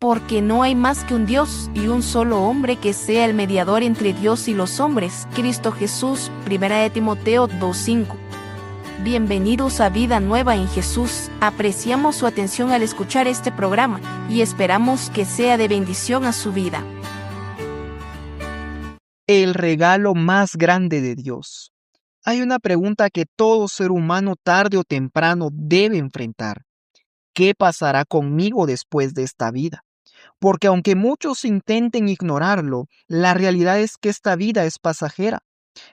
Porque no hay más que un Dios y un solo hombre que sea el mediador entre Dios y los hombres, Cristo Jesús. 1 Timoteo 2:5. Bienvenidos a Vida Nueva en Jesús. Apreciamos su atención al escuchar este programa y esperamos que sea de bendición a su vida. El regalo más grande de Dios. Hay una pregunta que todo ser humano tarde o temprano debe enfrentar. ¿Qué pasará conmigo después de esta vida? Porque aunque muchos intenten ignorarlo, la realidad es que esta vida es pasajera.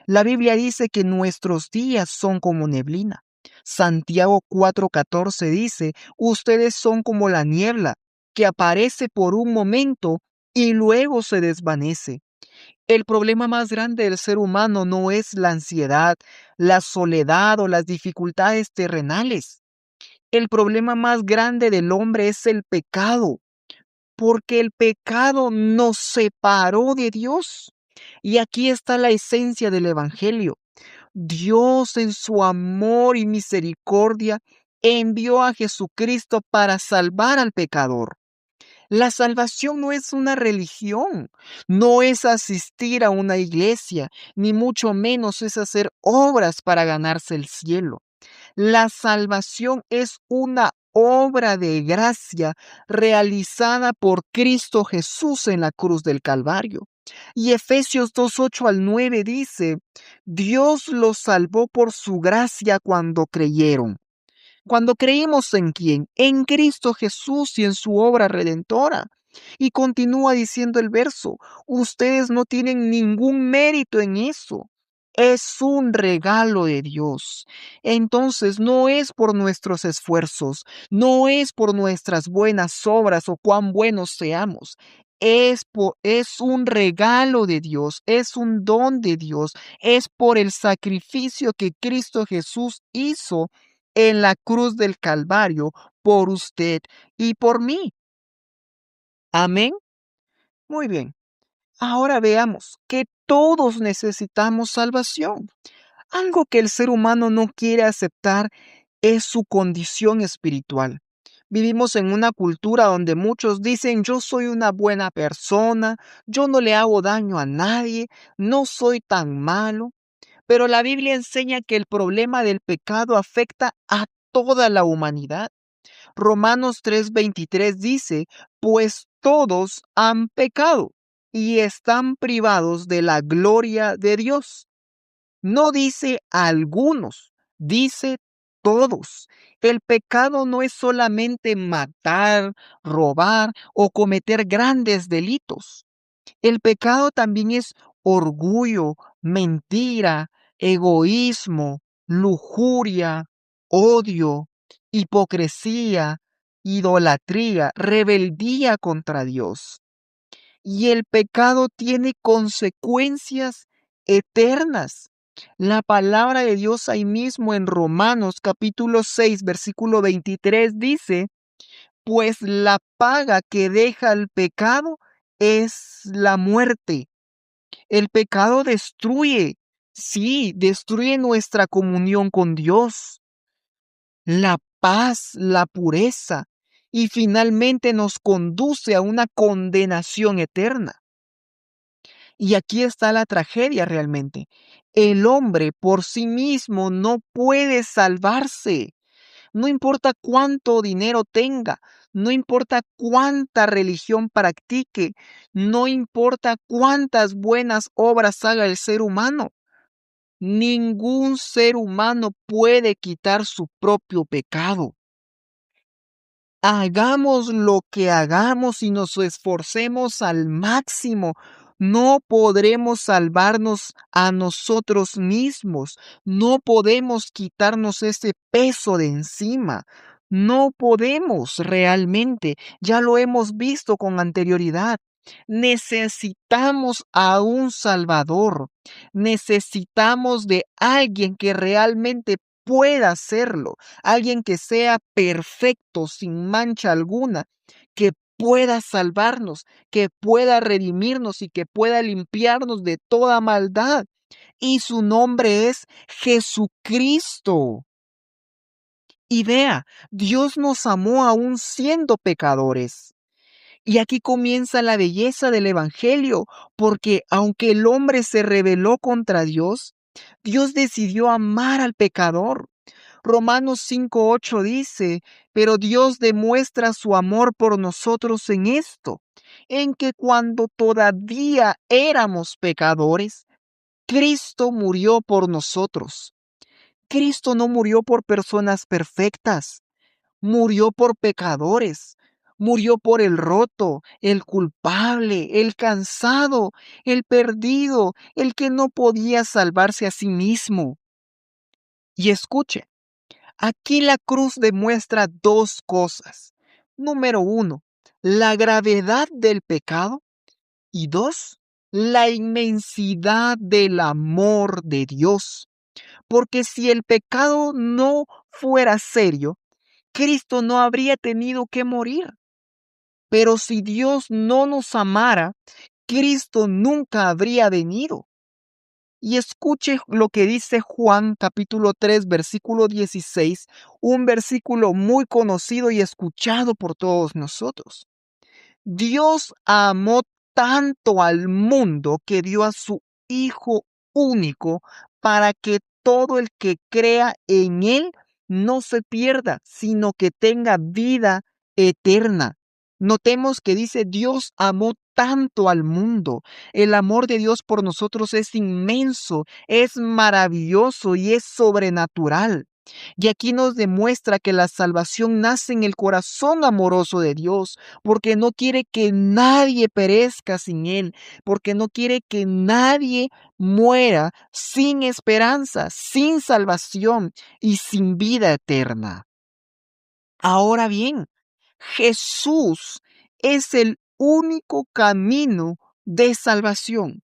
La Biblia dice que nuestros días son como neblina. Santiago 4:14 dice, ustedes son como la niebla, que aparece por un momento y luego se desvanece. El problema más grande del ser humano no es la ansiedad, la soledad o las dificultades terrenales. El problema más grande del hombre es el pecado, porque el pecado nos separó de Dios. Y aquí está la esencia del Evangelio. Dios en su amor y misericordia envió a Jesucristo para salvar al pecador. La salvación no es una religión, no es asistir a una iglesia, ni mucho menos es hacer obras para ganarse el cielo. La salvación es una obra de gracia realizada por Cristo Jesús en la cruz del Calvario. Y Efesios 2:8-9 dice, Dios los salvó por su gracia cuando creyeron. Cuando creímos en quién, en Cristo Jesús y en su obra redentora. Y continúa diciendo el verso, ustedes no tienen ningún mérito en eso. Es un regalo de Dios. Entonces no es por nuestros esfuerzos, no es por nuestras buenas obras o cuán buenos seamos. Es un regalo de Dios, es un don de Dios, es por el sacrificio que Cristo Jesús hizo en la cruz del Calvario por usted y por mí. Amén. Muy bien. Ahora veamos que todos necesitamos salvación. Algo que el ser humano no quiere aceptar es su condición espiritual. Vivimos en una cultura donde muchos dicen yo soy una buena persona, yo no le hago daño a nadie, no soy tan malo. Pero la Biblia enseña que el problema del pecado afecta a toda la humanidad. Romanos 3:23 dice, pues todos han pecado y están privados de la gloria de Dios. No dice algunos, dice todos. El pecado no es solamente matar, robar o cometer grandes delitos. El pecado también es orgullo, mentira, egoísmo, lujuria, odio, hipocresía, idolatría, rebeldía contra Dios. Y el pecado tiene consecuencias eternas. La palabra de Dios ahí mismo en Romanos capítulo 6, versículo 23 dice, pues la paga que deja el pecado es la muerte. El pecado destruye, sí, destruye nuestra comunión con Dios, la paz, la pureza, y finalmente nos conduce a una condenación eterna. Y aquí está la tragedia realmente. El hombre por sí mismo no puede salvarse. No importa cuánto dinero tenga, no importa cuánta religión practique, no importa cuántas buenas obras haga el ser humano. Ningún ser humano puede quitar su propio pecado. Hagamos lo que hagamos y nos esforcemos al máximo, no podremos salvarnos a nosotros mismos, no podemos quitarnos ese peso de encima, no podemos realmente, ya lo hemos visto con anterioridad. Necesitamos a un Salvador, necesitamos de alguien que realmente pueda hacerlo, alguien que sea perfecto, sin mancha alguna, que pueda salvarnos, que pueda redimirnos y que pueda limpiarnos de toda maldad. Y su nombre es Jesucristo. Y vea, Dios nos amó aún siendo pecadores. Y aquí comienza la belleza del Evangelio, porque aunque el hombre se rebeló contra Dios, Dios decidió amar al pecador. Romanos 5:8 dice, pero Dios demuestra su amor por nosotros en esto, en que cuando todavía éramos pecadores, Cristo murió por nosotros. Cristo no murió por personas perfectas, murió por pecadores, murió por el roto, el culpable, el cansado, el perdido, el que no podía salvarse a sí mismo. Y escuche, aquí la cruz demuestra dos cosas. Número uno, la gravedad del pecado y dos, la inmensidad del amor de Dios. Porque si el pecado no fuera serio, Cristo no habría tenido que morir. Pero si Dios no nos amara, Cristo nunca habría venido. Y escuche lo que dice Juan capítulo 3 versículo 16, un versículo muy conocido y escuchado por todos nosotros. Dios amó tanto al mundo que dio a su Hijo único para que todo el que crea en Él no se pierda, sino que tenga vida eterna. Notemos que dice Dios amó tanto al mundo. El amor de Dios por nosotros es inmenso, es maravilloso y es sobrenatural. Y aquí nos demuestra que la salvación nace en el corazón amoroso de Dios, porque no quiere que nadie perezca sin Él, porque no quiere que nadie muera sin esperanza, sin salvación y sin vida eterna. Ahora bien, Jesús es el único camino de salvación.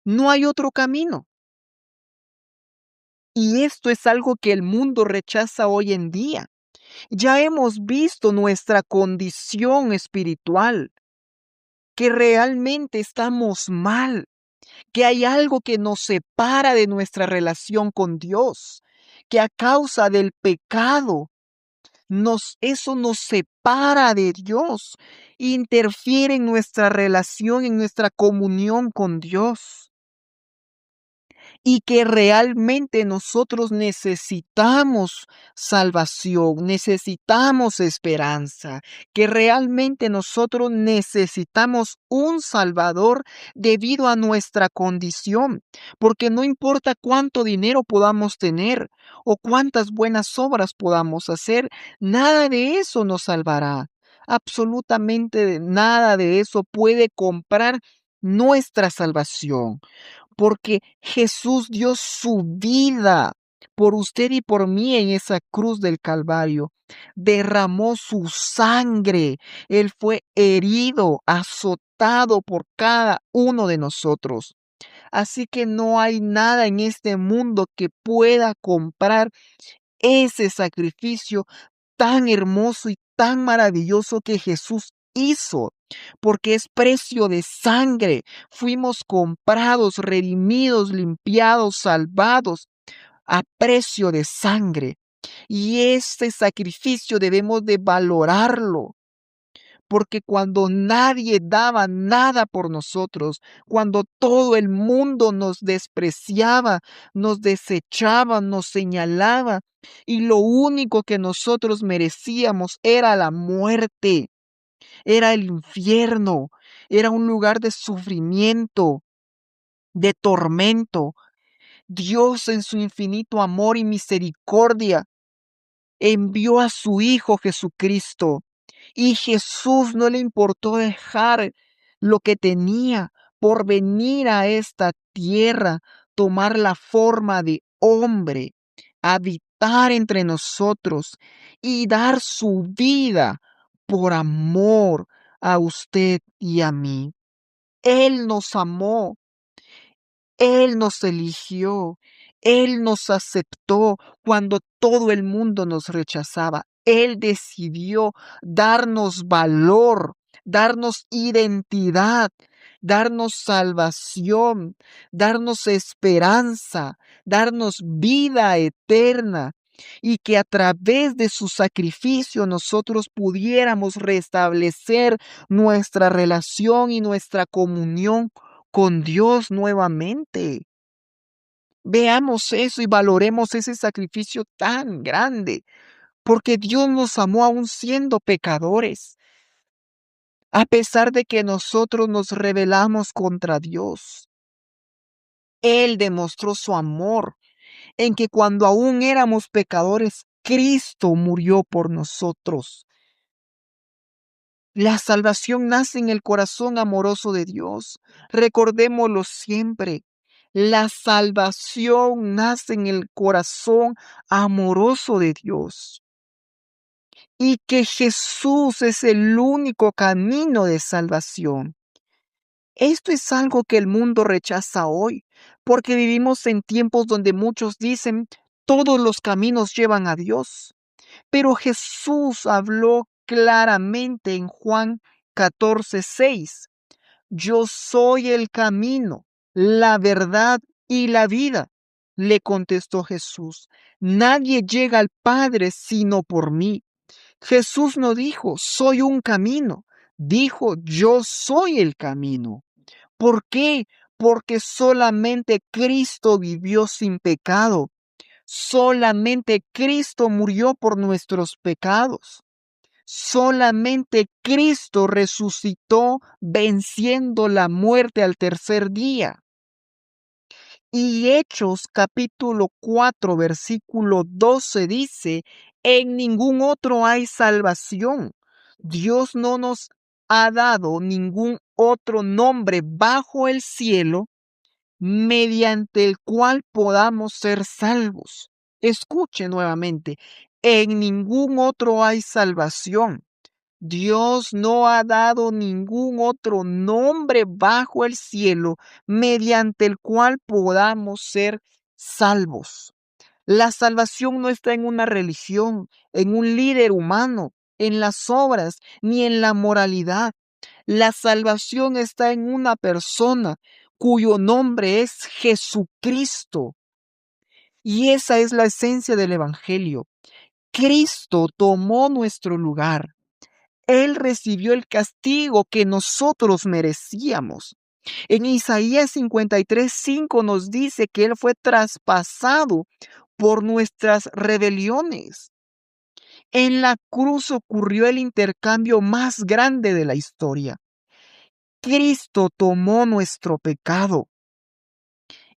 No hay otro camino. Y esto es algo que el mundo rechaza hoy en día. Ya hemos visto nuestra condición espiritual, que realmente estamos mal, que hay algo que nos separa de nuestra relación con Dios, que a causa del pecado eso nos separa de Dios, interfiere en nuestra relación, en nuestra comunión con Dios. Y que realmente nosotros necesitamos salvación, necesitamos esperanza, que realmente nosotros necesitamos un Salvador debido a nuestra condición, porque no importa cuánto dinero podamos tener o cuántas buenas obras podamos hacer, nada de eso nos salvará. Absolutamente nada de eso puede comprar nuestra salvación, porque Jesús dio su vida por usted y por mí en esa cruz del Calvario. Derramó su sangre. Él fue herido, azotado por cada uno de nosotros. Así que no hay nada en este mundo que pueda comprar ese sacrificio tan hermoso y tan maravilloso que Jesús hizo, porque es precio de sangre. Fuimos comprados, redimidos, limpiados, salvados a precio de sangre. Y este sacrificio debemos de valorarlo, porque cuando nadie daba nada por nosotros, cuando todo el mundo nos despreciaba, nos desechaba, nos señalaba, y lo único que nosotros merecíamos era la muerte, era el infierno, era un lugar de sufrimiento, de tormento. Dios en su infinito amor y misericordia envió a su Hijo Jesucristo. Y Jesús no le importó dejar lo que tenía por venir a esta tierra, tomar la forma de hombre, habitar entre nosotros y dar su vida por amor a usted y a mí. Él nos amó, Él nos eligió, Él nos aceptó cuando todo el mundo nos rechazaba. Él decidió darnos valor, darnos identidad, darnos salvación, darnos esperanza, darnos vida eterna y que a través de su sacrificio nosotros pudiéramos restablecer nuestra relación y nuestra comunión con Dios nuevamente. Veamos eso y valoremos ese sacrificio tan grande, porque Dios nos amó aún siendo pecadores, a pesar de que nosotros nos rebelamos contra Dios. Él demostró su amor en que cuando aún éramos pecadores, Cristo murió por nosotros. La salvación nace en el corazón amoroso de Dios. Recordémoslo siempre. La salvación nace en el corazón amoroso de Dios. Y que Jesús es el único camino de salvación. Esto es algo que el mundo rechaza hoy, porque vivimos en tiempos donde muchos dicen, todos los caminos llevan a Dios. Pero Jesús habló claramente en Juan 14:6. Yo soy el camino, la verdad y la vida, le contestó Jesús. Nadie llega al Padre sino por mí. Jesús no dijo, soy un camino, dijo, yo soy el camino. ¿Por qué? Porque solamente Cristo vivió sin pecado. Solamente Cristo murió por nuestros pecados. Solamente Cristo resucitó venciendo la muerte al tercer día. Y Hechos capítulo 4 versículo 12 dice, en ningún otro hay salvación. Dios no nos ha dado ningún otro nombre bajo el cielo mediante el cual podamos ser salvos. Escuche nuevamente, en ningún otro hay salvación. Dios no ha dado ningún otro nombre bajo el cielo mediante el cual podamos ser salvos. La salvación no está en una religión, en un líder humano, en las obras, ni en la moralidad. La salvación está en una persona cuyo nombre es Jesucristo. Y esa es la esencia del Evangelio. Cristo tomó nuestro lugar. Él recibió el castigo que nosotros merecíamos. En Isaías 53:5 nos dice que Él fue traspasado por nuestras rebeliones. En la cruz ocurrió el intercambio más grande de la historia. Cristo tomó nuestro pecado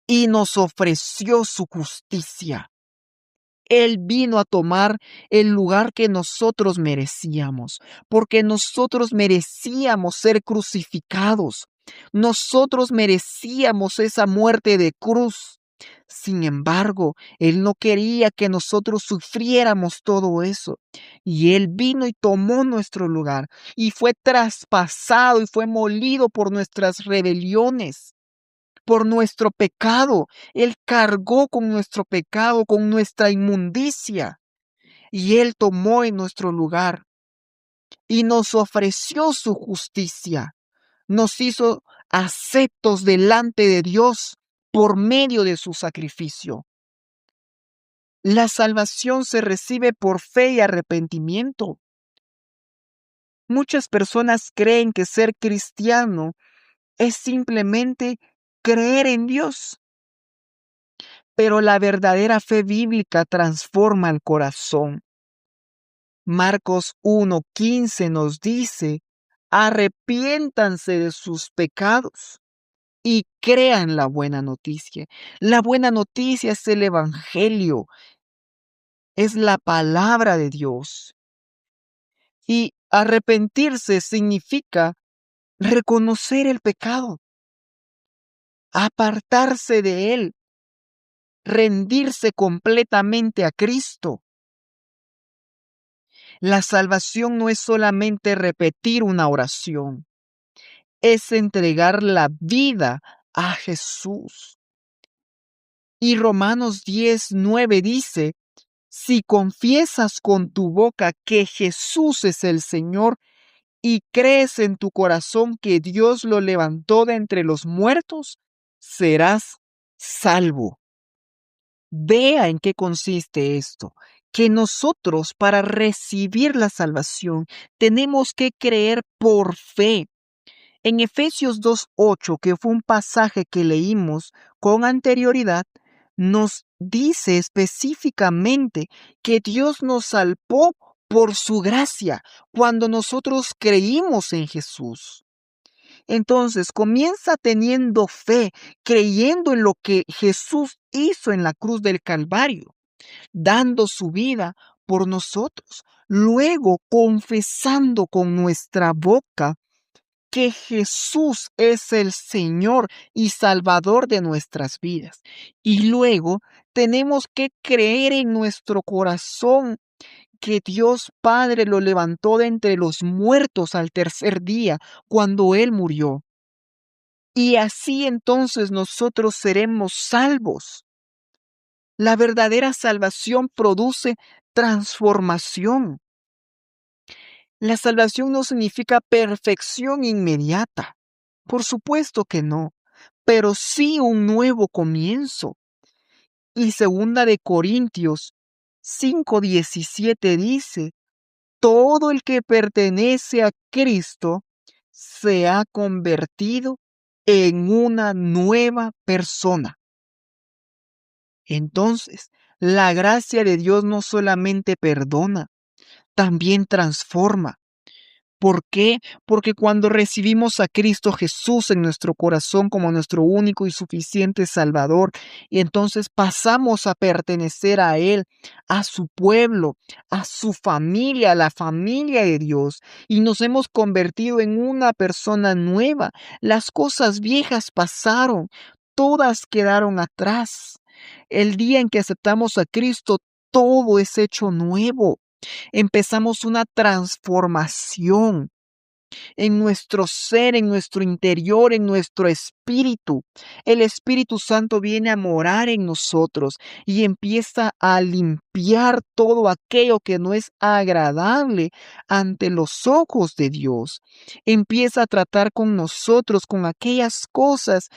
y nos ofreció su justicia. Él vino a tomar el lugar que nosotros merecíamos, porque nosotros merecíamos ser crucificados. Nosotros merecíamos esa muerte de cruz. Sin embargo, Él no quería que nosotros sufriéramos todo eso. Y Él vino y tomó nuestro lugar y fue traspasado y fue molido por nuestras rebeliones, por nuestro pecado. Él cargó con nuestro pecado, con nuestra inmundicia, y Él tomó en nuestro lugar y nos ofreció su justicia. Nos hizo aceptos delante de Dios por medio de su sacrificio. La salvación se recibe por fe y arrepentimiento. Muchas personas creen que ser cristiano es simplemente creer en Dios. Pero la verdadera fe bíblica transforma el corazón. Marcos 1:15 nos dice, arrepiéntanse de sus pecados y crean la buena noticia. La buena noticia es el Evangelio, es la palabra de Dios. Y arrepentirse significa reconocer el pecado, apartarse de él, rendirse completamente a Cristo. La salvación no es solamente repetir una oración, es entregar la vida a Jesús. Y Romanos 10:9 dice, si confiesas con tu boca que Jesús es el Señor y crees en tu corazón que Dios lo levantó de entre los muertos, serás salvo. Vea en qué consiste esto, que nosotros para recibir la salvación tenemos que creer por fe. En Efesios 2:8, que fue un pasaje que leímos con anterioridad, nos dice específicamente que Dios nos salvó por su gracia cuando nosotros creímos en Jesús. Entonces comienza teniendo fe, creyendo en lo que Jesús hizo en la cruz del Calvario, dando su vida por nosotros. Luego confesando con nuestra boca que Jesús es el Señor y Salvador de nuestras vidas. Y luego tenemos que creer en nuestro corazón que Dios Padre lo levantó de entre los muertos al tercer día, cuando Él murió. Y así entonces nosotros seremos salvos. La verdadera salvación produce transformación. La salvación no significa perfección inmediata. Por supuesto que no, pero sí un nuevo comienzo. Y segunda de Corintios 5:17 dice, todo el que pertenece a Cristo se ha convertido en una nueva persona. Entonces, la gracia de Dios no solamente perdona, también transforma. ¿Por qué? Porque cuando recibimos a Cristo Jesús en nuestro corazón como nuestro único y suficiente Salvador, y entonces pasamos a pertenecer a Él, a su pueblo, a su familia, a la familia de Dios, y nos hemos convertido en una persona nueva. Las cosas viejas pasaron, todas quedaron atrás. El día en que aceptamos a Cristo, todo es hecho nuevo. Empezamos una transformación en nuestro ser, en nuestro interior, en nuestro espíritu. El Espíritu Santo viene a morar en nosotros y empieza a limpiar todo aquello que no es agradable ante los ojos de Dios. Empieza a tratar con nosotros, con aquellas cosas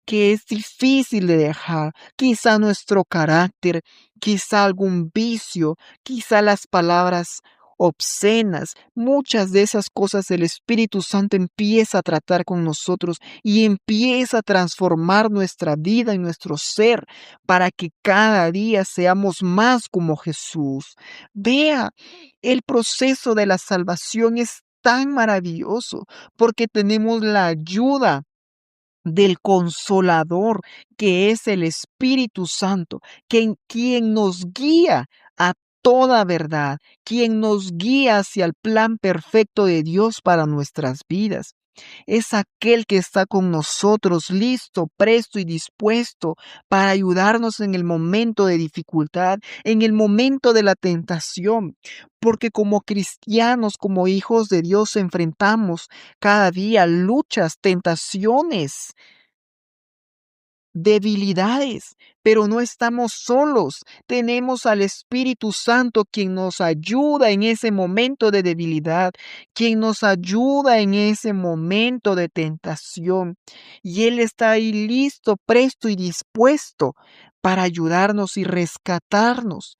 que es difícil de dejar, quizá nuestro carácter, quizá algún vicio, quizá las palabras obscenas, muchas de esas cosas el Espíritu Santo empieza a tratar con nosotros y empieza a transformar nuestra vida y nuestro ser para que cada día seamos más como Jesús. Vea, el proceso de la salvación es tan maravilloso porque tenemos la ayuda del Consolador, que es el Espíritu Santo, quien nos guía a toda verdad, quien nos guía hacia el plan perfecto de Dios para nuestras vidas. Es aquel que está con nosotros, listo, presto y dispuesto para ayudarnos en el momento de dificultad, en el momento de la tentación. Porque como cristianos, como hijos de Dios, enfrentamos cada día luchas, tentaciones, debilidades, pero no estamos solos. Tenemos al Espíritu Santo quien nos ayuda en ese momento de debilidad, quien nos ayuda en ese momento de tentación. Y Él está ahí listo, presto y dispuesto para ayudarnos y rescatarnos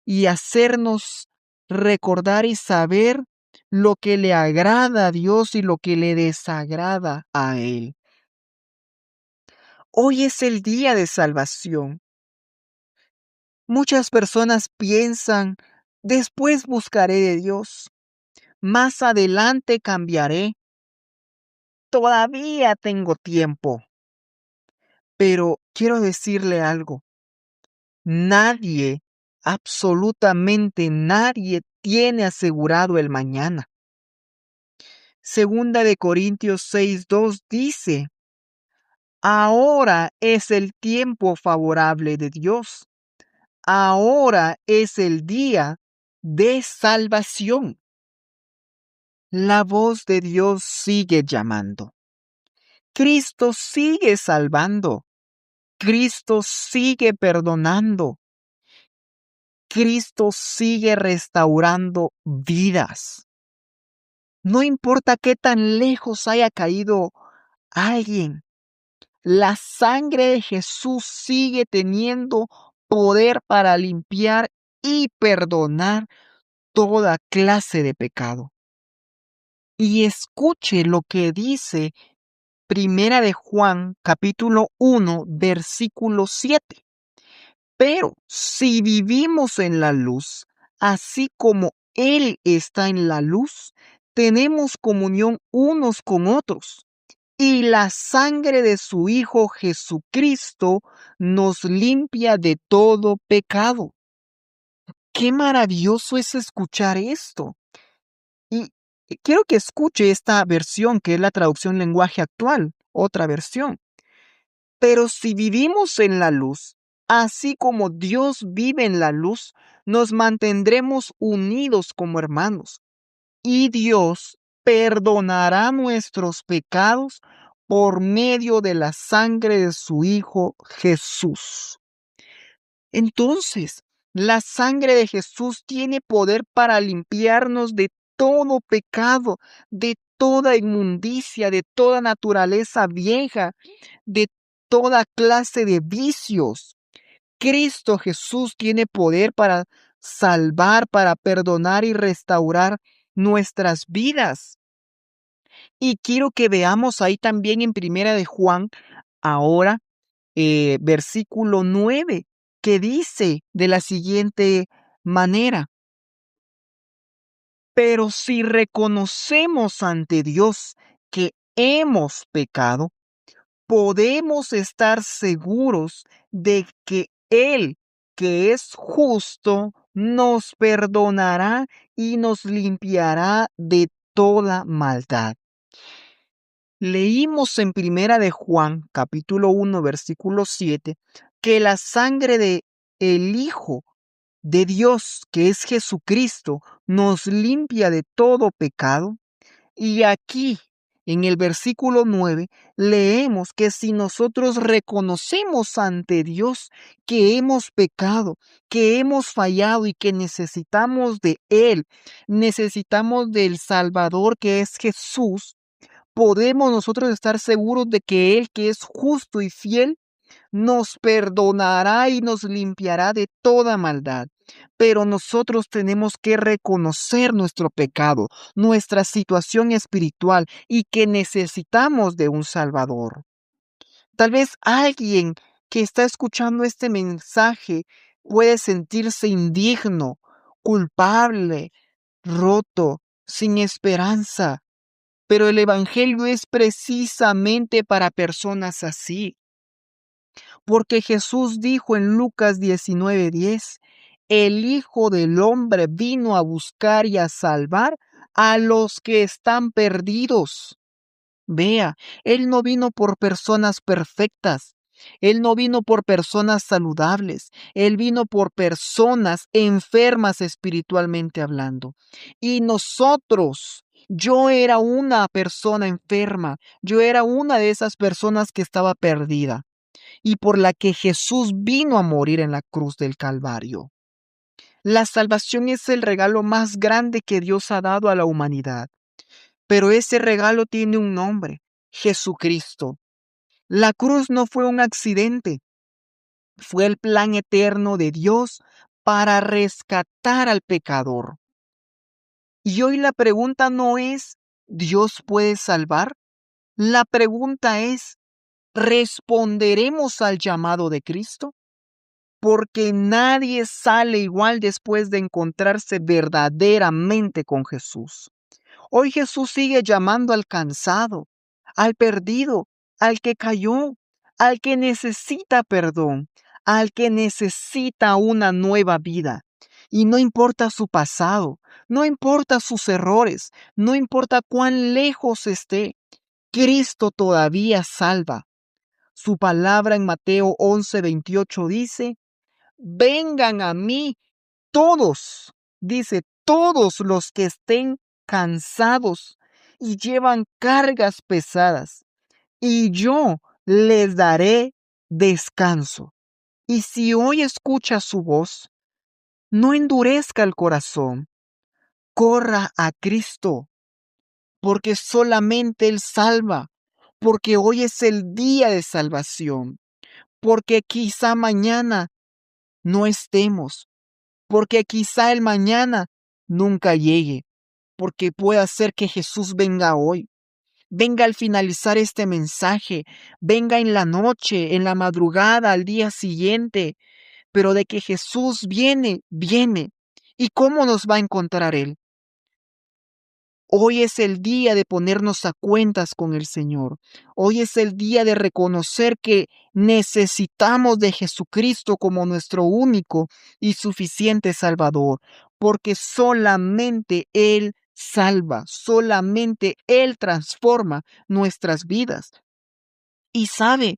y hacernos recordar y saber lo que le agrada a Dios y lo que le desagrada a Él. Hoy es el día de salvación. Muchas personas piensan, después buscaré de Dios, más adelante cambiaré, todavía tengo tiempo. Pero quiero decirle algo, nadie, absolutamente nadie tiene asegurado el mañana. Segunda de Corintios 6:2 dice, ahora es el tiempo favorable de Dios. Ahora es el día de salvación. La voz de Dios sigue llamando. Cristo sigue salvando. Cristo sigue perdonando. Cristo sigue restaurando vidas. No importa qué tan lejos haya caído alguien, la sangre de Jesús sigue teniendo poder para limpiar y perdonar toda clase de pecado. Y escuche lo que dice Primera de Juan, capítulo 1, versículo 7. Pero si vivimos en la luz, así como Él está en la luz, tenemos comunión unos con otros. Y la sangre de su Hijo Jesucristo nos limpia de todo pecado. Qué maravilloso es escuchar esto. Y quiero que escuche esta versión, que es la traducción lenguaje actual, otra versión. Pero si vivimos en la luz, así como Dios vive en la luz, nos mantendremos unidos como hermanos. Y Dios perdonará nuestros pecados por medio de la sangre de su Hijo Jesús. Entonces, la sangre de Jesús tiene poder para limpiarnos de todo pecado, de toda inmundicia, de toda naturaleza vieja, de toda clase de vicios. Cristo Jesús tiene poder para salvar, para perdonar y restaurar nuestras vidas. Y quiero que veamos ahí también en Primera de Juan, ahora, versículo 9, que dice de la siguiente manera: pero si reconocemos ante Dios que hemos pecado, podemos estar seguros de que Él, que es justo, nos perdonará y nos limpiará de toda maldad. Leímos en Primera de Juan, capítulo 1, versículo 7, que la sangre de el Hijo de Dios, que es Jesucristo, nos limpia de todo pecado. Y aquí, en el versículo 9, leemos que si nosotros reconocemos ante Dios que hemos pecado, que hemos fallado y que necesitamos de Él, necesitamos del Salvador que es Jesús, podemos nosotros estar seguros de que Él, que es justo y fiel, nos perdonará y nos limpiará de toda maldad. Pero nosotros tenemos que reconocer nuestro pecado, nuestra situación espiritual y que necesitamos de un Salvador. Tal vez alguien que está escuchando este mensaje puede sentirse indigno, culpable, roto, sin esperanza. Pero el Evangelio es precisamente para personas así. Porque Jesús dijo en Lucas 19:10, el Hijo del Hombre vino a buscar y a salvar a los que están perdidos. Vea, Él no vino por personas perfectas. Él no vino por personas saludables. Él vino por personas enfermas espiritualmente hablando. Y nosotros, yo era una persona enferma. Yo era una de esas personas que estaba perdida y por la que Jesús vino a morir en la cruz del Calvario. La salvación es el regalo más grande que Dios ha dado a la humanidad, pero ese regalo tiene un nombre: Jesucristo. La cruz no fue un accidente, fue el plan eterno de Dios para rescatar al pecador. Y hoy la pregunta no es, ¿Dios puede salvar? La pregunta es, ¿responderemos al llamado de Cristo? Porque nadie sale igual después de encontrarse verdaderamente con Jesús. Hoy Jesús sigue llamando al cansado, al perdido, al que cayó, al que necesita perdón, al que necesita una nueva vida. Y no importa su pasado, no importa sus errores, no importa cuán lejos esté, Cristo todavía salva. Su palabra en Mateo 11:28 dice: vengan a mí todos, dice, todos los que estén cansados y llevan cargas pesadas, y yo les daré descanso. Y si hoy escucha su voz, no endurezca el corazón, corra a Cristo, porque solamente Él salva, porque hoy es el día de salvación, porque quizá mañana no estemos, porque quizá el mañana nunca llegue, porque pueda ser que Jesús venga hoy, venga al finalizar este mensaje, venga en la noche, en la madrugada, al día siguiente, pero de que Jesús viene, viene. ¿Y cómo nos va a encontrar Él? Hoy es el día de ponernos a cuentas con el Señor. Hoy es el día de reconocer que necesitamos de Jesucristo como nuestro único y suficiente Salvador, porque solamente Él salva, solamente Él transforma nuestras vidas. Y sabe,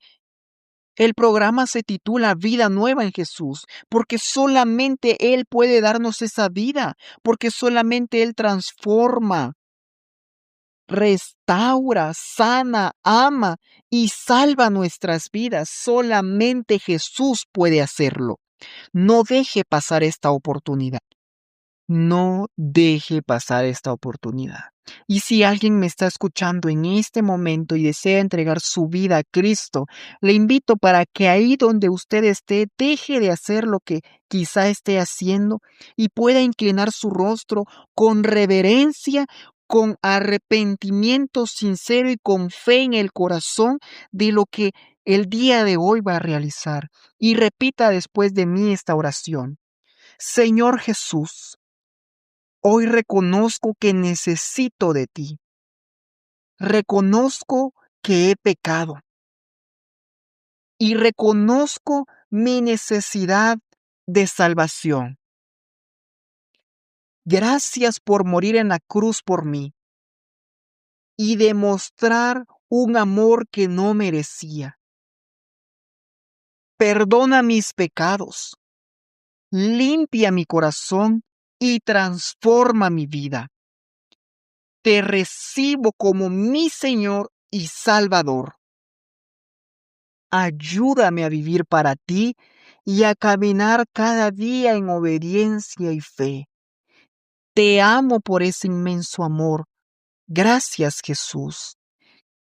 el programa se titula Vida Nueva en Jesús, porque solamente Él puede darnos esa vida, porque solamente Él transforma, restaura, sana, ama y salva nuestras vidas. Solamente Jesús puede hacerlo. No deje pasar esta oportunidad. No deje pasar esta oportunidad. Y si alguien me está escuchando en este momento y desea entregar su vida a Cristo, le invito para que ahí donde usted esté, deje de hacer lo que quizá esté haciendo y pueda inclinar su rostro con reverencia, con arrepentimiento sincero y con fe en el corazón de lo que el día de hoy va a realizar. Y repita después de mí esta oración. Señor Jesús, hoy reconozco que necesito de ti. Reconozco que he pecado. Y reconozco mi necesidad de salvación. Gracias por morir en la cruz por mí y demostrar un amor que no merecía. Perdona mis pecados, limpia mi corazón y transforma mi vida. Te recibo como mi Señor y Salvador. Ayúdame a vivir para ti y a caminar cada día en obediencia y fe. Te amo por ese inmenso amor. Gracias, Jesús.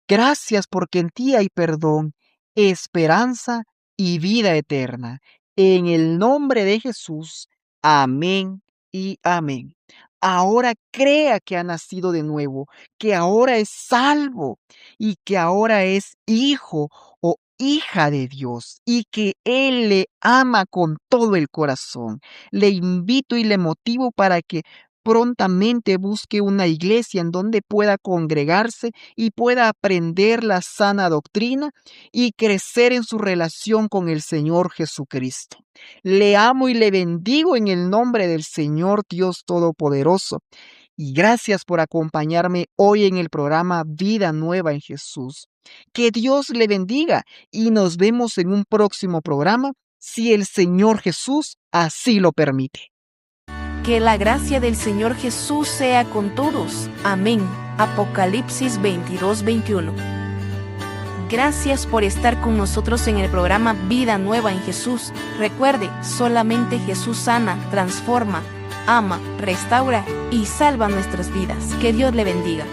Gracias porque en ti hay perdón, esperanza y vida eterna. En el nombre de Jesús. Amén y amén. Ahora crea que ha nacido de nuevo, que ahora es salvo y que ahora es hijo o hija de Dios y que Él le ama con todo el corazón. Le invito y le motivo para que prontamente busque una iglesia en donde pueda congregarse y pueda aprender la sana doctrina y crecer en su relación con el Señor Jesucristo. Le amo y le bendigo en el nombre del Señor Dios Todopoderoso. Y gracias por acompañarme hoy en el programa Vida Nueva en Jesús. Que Dios le bendiga y nos vemos en un próximo programa si el Señor Jesús así lo permite. Que la gracia del Señor Jesús sea con todos. Amén. Apocalipsis 22:21. Gracias por estar con nosotros en el programa Vida Nueva en Jesús. Recuerde, solamente Jesús sana, transforma, ama, restaura y salva nuestras vidas. Que Dios le bendiga.